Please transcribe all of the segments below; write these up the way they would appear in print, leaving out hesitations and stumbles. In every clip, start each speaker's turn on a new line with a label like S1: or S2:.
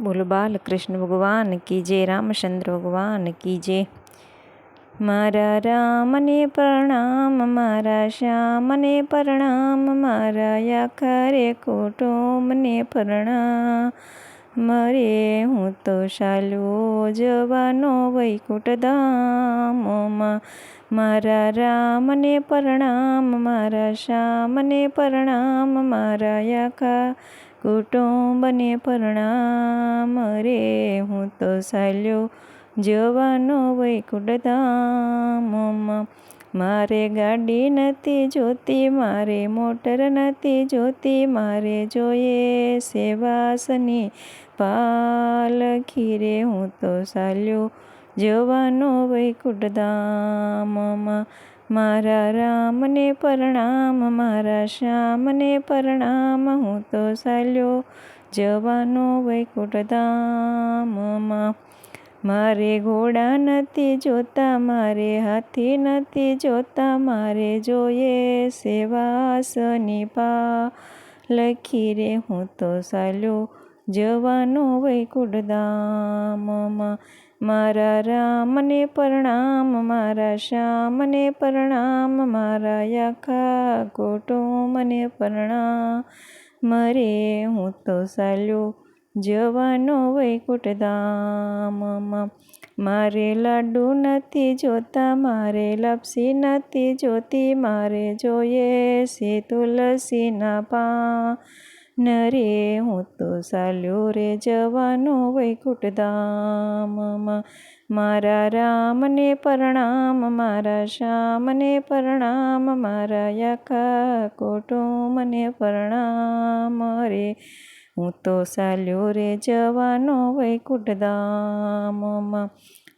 S1: બોલો બાલકૃષ્ણ ભગવાન કી જય, રામચંદ્ર ભગવાન કી જય। મારા રામને પ્રણામ, મારા શ્યામને પ્રણામ, મારા આખા રે કુટુંબને પ્રણામ રે। હું તો ચાલ્યો જવાનો વૈકુંઠ ધામમાં। મારા રામને પ્રણામ, મારા શ્યામને પ્રણામ, મારા આખા કુટુંબને પ્રણામ રે। હું તો ચાલ્યો જવાનો વૈકુંઠ ધામમાં। મારે ગાડી નથી જોતી, મારે મોટર નથી જોતી, મારે જોઈએ સેવાસની પાલખી રે। હું તો ચાલ્યો જવાનો વૈકુંઠ ધામમાં। મારા રામને પ્રણામ, મારા શ્યામને પ્રણામ, હું તો ચાલ્યો જવાનો વૈકુંઠ ધામમાં। મારે ઘોડા નથી જોતા, મારે હાથી નથી જોતા, મારે જોઈએ સેવાસની પાલખી રે। હું તો ચાલ્યો જવાનો વૈકુંઠ ધામમાં। મારા રામને પ્રણામ, મારા શ્યામને પ્રણામ, મારા આખા કુટુંબને પ્રણામ રે। હું તો ચાલ્યો જવાનો વૈકુંઠ ધામમાં। મારે લાડુ નથી જોતા, મારે લાપસી નથી જોતી, મારે જોઈએ છે તુલસીના પાન રે। હું તો ચાલ્યો રે જવાનો વૈકુંઠ ધામમાં। મારા રામને પ્રણામ, મારા શ્યામને પ્રણામ, મારા આખા કુટુંબને પ્રણામ રે। હું તો ચાલ્યો રે જવાનો વૈકુંઠ ધામમાં।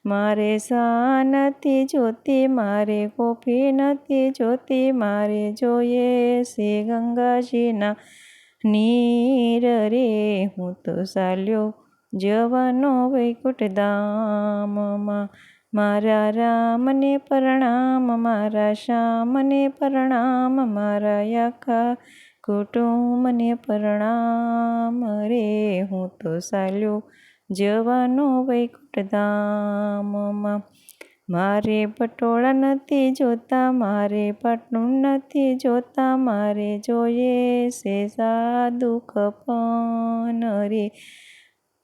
S1: મારે ચા નથી જોતી, મારે કોફી નથી જોતી, મારે જોઈએ છે ગંગાજીના નીર રે। હું તો ચાલ્યો જવાનો વૈકુંઠ ધામમાં। મારા રામને પ્રણામ, મારા શ્યામને પ્રણામ, મારા આખા કુટુંબને પ્રણામ રે। હું તો ચાલ્યો જવાનો વૈકુંઠ ધામમાં। મારે પટોળા નથી જોતા, મારે પાટલું નથી જોતા, મારે જોઈએ છે સાદુ કફન રે।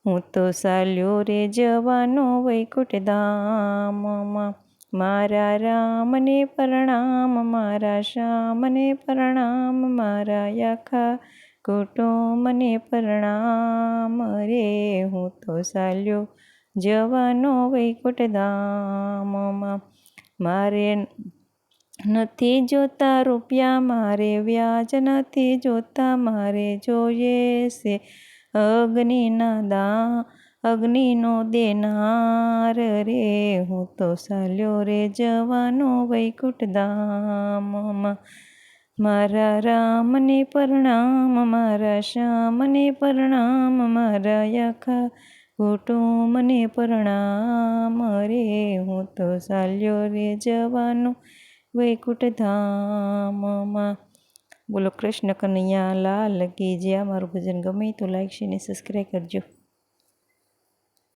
S1: હું તો ચાલ્યો રે જવાનો વૈકુંઠ ધામમાં। મારા રામને પ્રણામ, મારા શ્યામને પ્રણામ, મારા આખા કુટુંબને પ્રણામ રે। હું તો ચાલ્યો જવાનો વૈકુંઠ ધામમાં। મારે નથી જોતા રૂપિયા, મારે વ્યાજ નથી જોતા, મારે જોઈએ છે અગ્નિનો દેનાર રે। હું તો ચાલ્યો રે જવાનો વૈકુંઠ ધામમાં। મારા રામને પ્રણામ, મારા શ્યામને પ્રણામ, મારા આખા કુટુંબને પ્રણામ રે। હું તો ચાલ્યો રે જવાનો વૈકુંઠ ધામમાં। બોલો કૃષ્ણ કનૈયા લાલ કી જય। મારું ભજન ગમે તો લાઈક શેર ને સબસ્ક્રાઈબ કરજો।